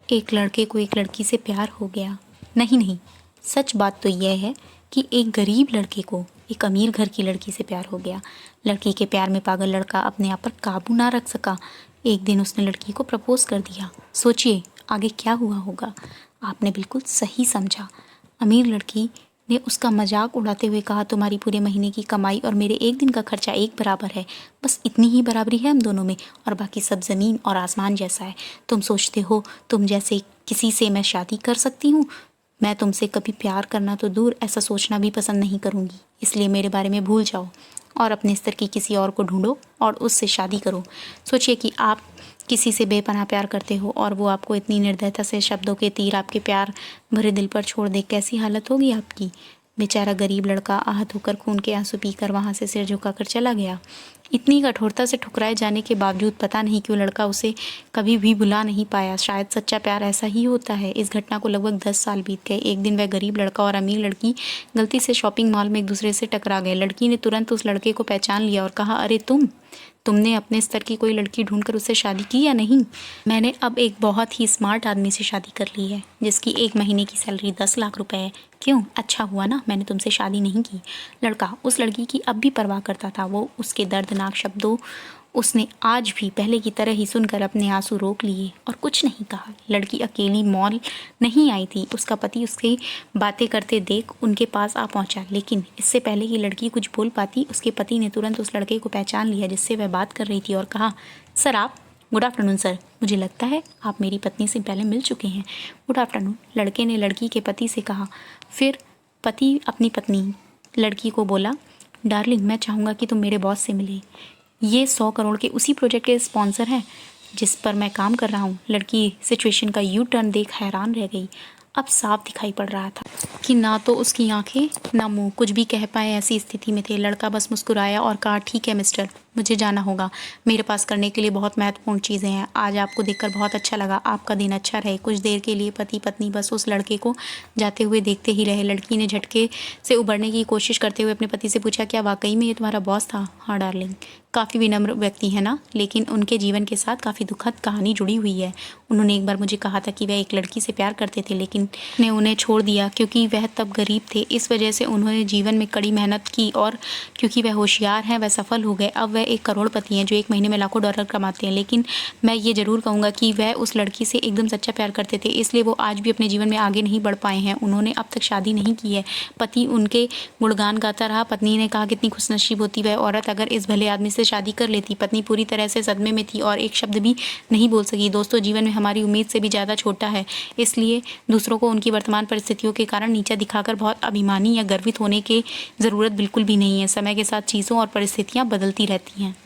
एक लड़के को एक लड़की से प्यार हो गया। नहीं, सच बात तो यह है कि एक गरीब लड़के को एक अमीर घर की लड़की से प्यार हो गया। लड़की के प्यार में पागल लड़का अपने आप पर काबू ना रख सका। एक दिन उसने लड़की को प्रपोज कर दिया। सोचिए आगे क्या हुआ होगा। आपने बिल्कुल सही समझा। अमीर लड़की ने उसका मजाक उड़ाते हुए कहा, तुम्हारी पूरे महीने की कमाई और मेरे एक दिन का खर्चा एक बराबर है। बस इतनी ही बराबरी है हम दोनों में, और बाकी सब ज़मीन और आसमान जैसा है। तुम सोचते हो तुम जैसे किसी से मैं शादी कर सकती हूँ? मैं तुमसे कभी प्यार करना तो दूर, ऐसा सोचना भी पसंद नहीं करूँगी। इसलिए मेरे बारे में भूल जाओ और अपने स्तर की किसी और को ढूंढो और उससे शादी करो। सोचिए कि आप किसी से बेपनाह प्यार करते हो और वो आपको इतनी निर्दयता से शब्दों के तीर आपके प्यार भरे दिल पर छोड़ दे, कैसी हालत होगी आपकी। बेचारा गरीब लड़का आहत होकर खून के आंसू पीकर वहाँ से सिर झुकाकर चला गया। इतनी कठोरता से ठुकराए जाने के बावजूद पता नहीं क्यों लड़का उसे कभी भी भुला नहीं पाया। शायद सच्चा प्यार ऐसा ही होता है। इस घटना को लगभग 10 साल बीत गए। एक दिन वह गरीब लड़का और अमीर लड़की गलती से शॉपिंग मॉल में एक दूसरे से टकरा गए। लड़की ने तुरंत उस लड़के को पहचान लिया और कहा, अरे तुमने अपने स्तर की कोई लड़की ढूंढकर उससे शादी की या नहीं? मैंने अब एक बहुत ही स्मार्ट आदमी से शादी कर ली है जिसकी एक महीने की सैलरी 10 लाख रुपए है। क्यों, अच्छा हुआ ना मैंने तुमसे शादी नहीं की। लड़का उस लड़की की अब भी परवाह करता था। वो उसके दर्दनाक शब्दों उसने आज भी पहले की तरह ही सुनकर अपने आंसू रोक लिए और कुछ नहीं कहा। लड़की अकेली मॉल नहीं आई थी। उसका पति उसकी बातें करते देख उनके पास आ पहुंचा, लेकिन इससे पहले कि लड़की कुछ बोल पाती उसके पति ने तुरंत उस लड़के को पहचान लिया जिससे वह बात कर रही थी और कहा, सर आप। गुड आफ्टरनून सर, मुझे लगता है आप मेरी पत्नी से पहले मिल चुके हैं। गुड आफ्टरनून, लड़के ने लड़की के पति से कहा। फिर पति अपनी पत्नी लड़की को बोला, डार्लिंग मैं चाहूँगा कि तुम मेरे बॉस से मिले। ये 100 करोड़ के उसी प्रोजेक्ट के स्पॉन्सर हैं जिस पर मैं काम कर रहा हूँ। लड़की सिचुएशन का यू टर्न देख हैरान रह गई। अब साफ दिखाई पड़ रहा था कि ना तो उसकी आंखें ना मुंह कुछ भी कह पाए ऐसी स्थिति में थे। लड़का बस मुस्कुराया और कहा, ठीक है मिस्टर, मुझे जाना होगा। मेरे पास करने के लिए बहुत महत्वपूर्ण चीज़ें हैं। आज आपको देखकर बहुत अच्छा लगा। आपका दिन अच्छा रहे। कुछ देर के लिए पति पत्नी बस उस लड़के को जाते हुए देखते ही रहे। लड़की ने झटके से उबरने की कोशिश करते हुए अपने पति से पूछा, क्या वाकई में ये तुम्हारा बॉस था? हाँ डार्लिंग। काफ़ी विनम्र व्यक्ति है ना, लेकिन उनके जीवन के साथ काफ़ी दुखद कहानी जुड़ी हुई है। उन्होंने एक बार मुझे कहा था कि वह एक लड़की से प्यार करते थे, लेकिन ने उन्हें छोड़ दिया क्योंकि वह तब गरीब थे। इस वजह से उन्होंने जीवन में कड़ी मेहनत की और क्योंकि वह होशियार हैं वह सफल हो गए। अब वह एक करोड़पति हैं जो एक महीने में लाखों डॉलर कमाते हैं। लेकिन मैं ये ज़रूर कहूँगा कि वह उस लड़की से एकदम सच्चा प्यार करते थे, इसलिए वो आज भी अपने जीवन में आगे नहीं बढ़ पाए हैं। उन्होंने अब तक शादी नहीं की है। पति उनके गुणगान गाता रहा। पत्नी ने कहा, कितनी खुशनसीब होती वह औरत अगर इस भले आदमी से शादी कर लेती। पत्नी पूरी तरह से सदमे में थी और एक शब्द भी नहीं बोल सकी। दोस्तों, जीवन में हमारी उम्मीद से भी ज़्यादा छोटा है, इसलिए दूसरों को उनकी वर्तमान परिस्थितियों के कारण नीचा दिखाकर बहुत अभिमानी या गर्वित होने की ज़रूरत बिल्कुल भी नहीं है। समय के साथ चीज़ों और परिस्थितियाँ बदलती रहती हैं।